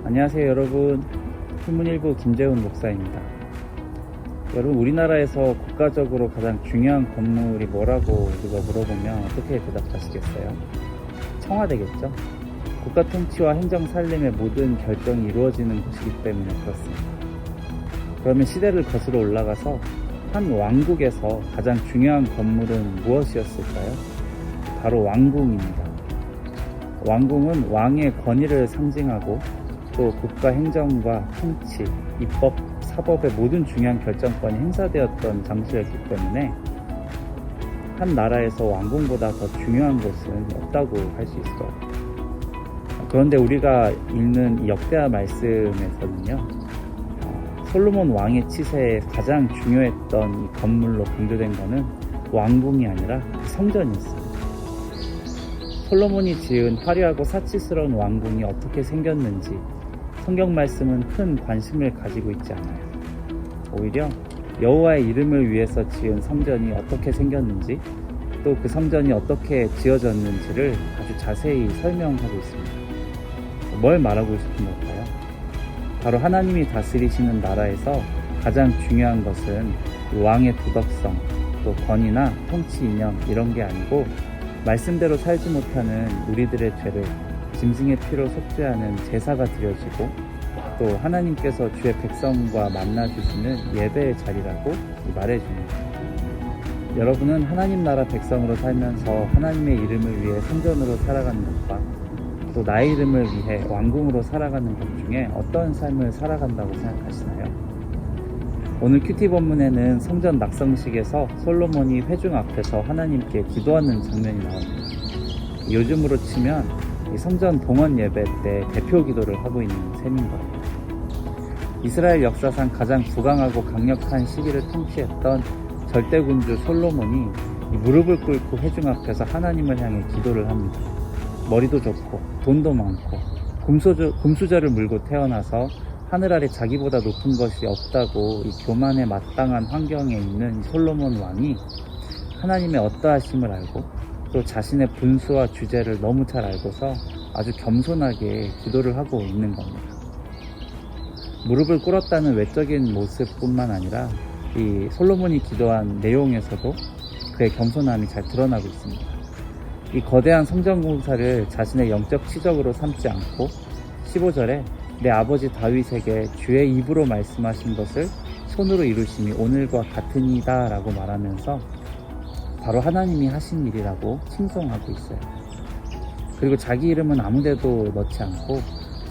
안녕하세요 여러분, 후문일부 김재훈 목사입니다. 여러분, 우리나라에서 국가적으로 가장 중요한 건물이 뭐라고 우리가 물어보면 어떻게 대답하시겠어요? 청와대겠죠? 국가 통치와 행정 살림의 모든 결정이 이루어지는 곳이기 때문에 그렇습니다. 그러면 시대를 거슬러 올라가서 한 왕국에서 가장 중요한 건물은 무엇이었을까요? 바로 왕궁입니다. 왕궁은 왕의 권위를 상징하고 또 국가 행정과 통치, 입법, 사법의 모든 중요한 결정권이 행사되었던 장소였기 때문에 한 나라에서 왕궁보다 더 중요한 곳은 없다고 할 수 있어요. 그런데 우리가 읽는 이 역대하 말씀에서는요, 솔로몬 왕의 치세에 가장 중요했던 이 건물로 강조된 것은 왕궁이 아니라 성전이었습니다. 솔로몬이 지은 화려하고 사치스러운 왕궁이 어떻게 생겼는지 성경 말씀은 큰 관심을 가지고 있지 않아요. 오히려 여호와의 이름을 위해서 지은 성전이 어떻게 생겼는지, 또 그 성전이 어떻게 지어졌는지를 아주 자세히 설명하고 있습니다. 뭘 말하고 싶은 걸까요? 바로 하나님이 다스리시는 나라에서 가장 중요한 것은 왕의 도덕성, 또 권위나 통치 이념 이런 게 아니고, 말씀대로 살지 못하는 우리들의 죄를 짐승의 피로 속죄하는 제사가 드려지고, 또 하나님께서 주의 백성과 만나주시는 예배의 자리라고 말해줍니다. 여러분은 하나님 나라 백성으로 살면서 하나님의 이름을 위해 성전으로 살아가는 것과 또 나의 이름을 위해 왕궁으로 살아가는 것 중에 어떤 삶을 살아간다고 생각하시나요? 오늘 큐티 본문에는 성전 낙성식에서 솔로몬이 회중 앞에서 하나님께 기도하는 장면이 나옵니다. 요즘으로 치면 이 성전 봉헌 예배 때 대표 기도를 하고 있는 셈인 거예요. 이스라엘 역사상 가장 부강하고 강력한 시기를 통치했던 절대군주 솔로몬이 무릎을 꿇고 회중 앞에서 하나님을 향해 기도를 합니다. 머리도 좋고 돈도 많고 금수저를 물고 태어나서 하늘 아래 자기보다 높은 것이 없다고 이 교만에 마땅한 환경에 있는 솔로몬 왕이 하나님의 어떠하심을 알고 또 자신의 분수와 주제를 너무 잘 알고서 아주 겸손하게 기도를 하고 있는 겁니다. 무릎을 꿇었다는 외적인 모습뿐만 아니라 이 솔로몬이 기도한 내용에서도 그의 겸손함이 잘 드러나고 있습니다. 이 거대한 성전 공사를 자신의 영적 치적으로 삼지 않고 15절에 내 아버지 다윗에게 주의 입으로 말씀하신 것을 손으로 이루심이 오늘과 같으니이다 라고 말하면서 바로 하나님이 하신 일이라고 칭송하고 있어요. 그리고 자기 이름은 아무데도 넣지 않고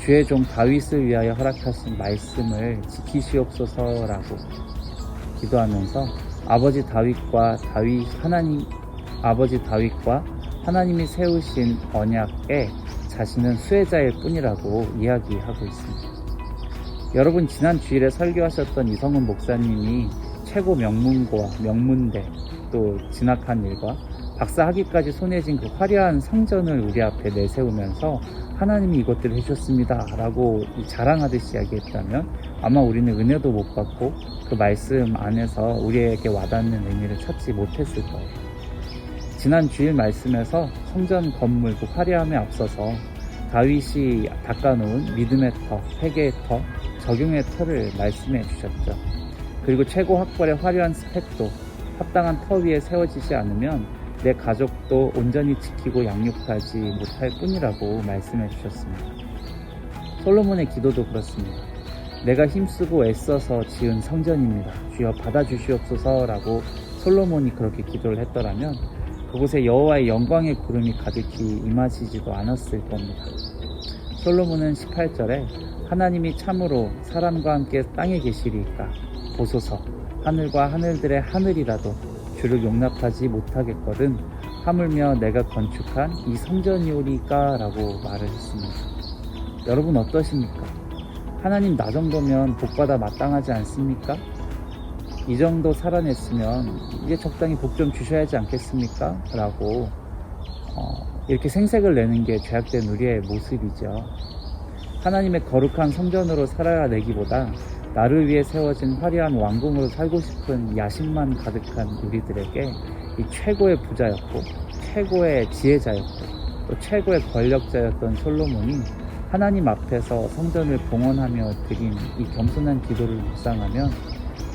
주의 종 다윗을 위하여 허락하신 말씀을 지키시옵소서라고 기도하면서 아버지 다윗과 하나님이 세우신 언약에 자신은 수혜자일 뿐이라고 이야기하고 있습니다. 여러분, 지난 주일에 설교하셨던 이성훈 목사님이 최고 명문고와 명문대, 또 진학한 일과 박사학위까지 손에 쥔 그 화려한 성전을 우리 앞에 내세우면서 하나님이 이것들을 해주셨습니다 라고 자랑하듯이 이야기했다면 아마 우리는 은혜도 못 받고 그 말씀 안에서 우리에게 와닿는 의미를 찾지 못했을 거예요. 지난 주일 말씀에서 성전 건물 그 화려함에 앞서서 다윗이 닦아놓은 믿음의 터, 회개의 터, 적용의 터를 말씀해 주셨죠. 그리고 최고 학벌의 화려한 스펙도 합당한 터 위에 세워지지 않으면 내 가족도 온전히 지키고 양육하지 못할 뿐이라고 말씀해 주셨습니다. 솔로몬의 기도도 그렇습니다. 내가 힘쓰고 애써서 지은 성전입니다. 주여 받아주시옵소서라고 솔로몬이 그렇게 기도를 했더라면 그곳에 여호와의 영광의 구름이 가득히 임하시지도 않았을 겁니다. 솔로몬은 18절에 하나님이 참으로 사람과 함께 땅에 계시리이까 보소서 하늘과 하늘들의 하늘이라도 주를 용납하지 못하겠거든 하물며 내가 건축한 이 성전이오리까 라고 말을 했습니다. 여러분 어떠십니까? 하나님 나 정도면 복받아 마땅하지 않습니까? 이 정도 살아냈으면 이제 적당히 복 좀 주셔야 하지 않겠습니까? 라고 이렇게 생색을 내는 게 죄악된 우리의 모습이죠. 하나님의 거룩한 성전으로 살아내기보다 나를 위해 세워진 화려한 왕궁으로 살고 싶은 야심만 가득한 우리들에게 이 최고의 부자였고 최고의 지혜자였고 또 최고의 권력자였던 솔로몬이 하나님 앞에서 성전을 봉헌하며 드린 이 겸손한 기도를 묵상하면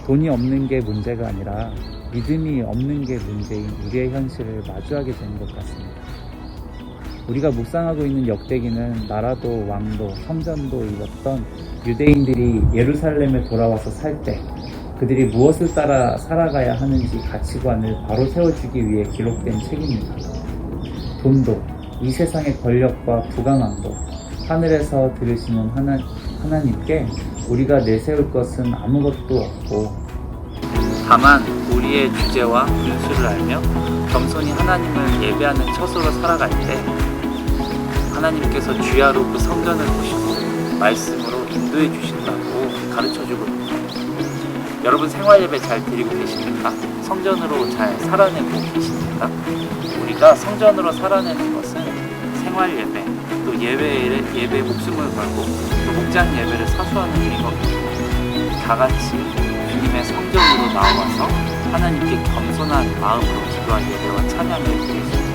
돈이 없는 게 문제가 아니라 믿음이 없는 게 문제인 우리의 현실을 마주하게 되는 것 같습니다. 우리가 묵상하고 있는 역대기는 나라도 왕도 성전도 잃었던 유대인들이 예루살렘에 돌아와서 살 때 그들이 무엇을 따라 살아가야 하는지 가치관을 바로 세워주기 위해 기록된 책입니다. 돈도, 이 세상의 권력과 부강함도 하늘에서 들으시는 하나님께 우리가 내세울 것은 아무것도 없고, 다만 우리의 주제와 분수를 알며 겸손히 하나님을 예배하는 처소로 살아갈 때 하나님께서 주야로 그 성전을 보시고 말씀으로 인도해 주신다고 가르쳐주고 있습니다. 여러분 생활 예배 잘 드리고 계십니까? 성전으로 잘 살아내고 계십니까? 우리가 성전으로 살아내는 것은 생활 예배, 또 예배에 목숨을 걸고 또 목장 예배를 사수하는 일인 겁니다. 다 같이 주님의 성전으로 나와서 하나님께 겸손한 마음으로 기도한 예배와 찬양을 드릴 수 있습니다.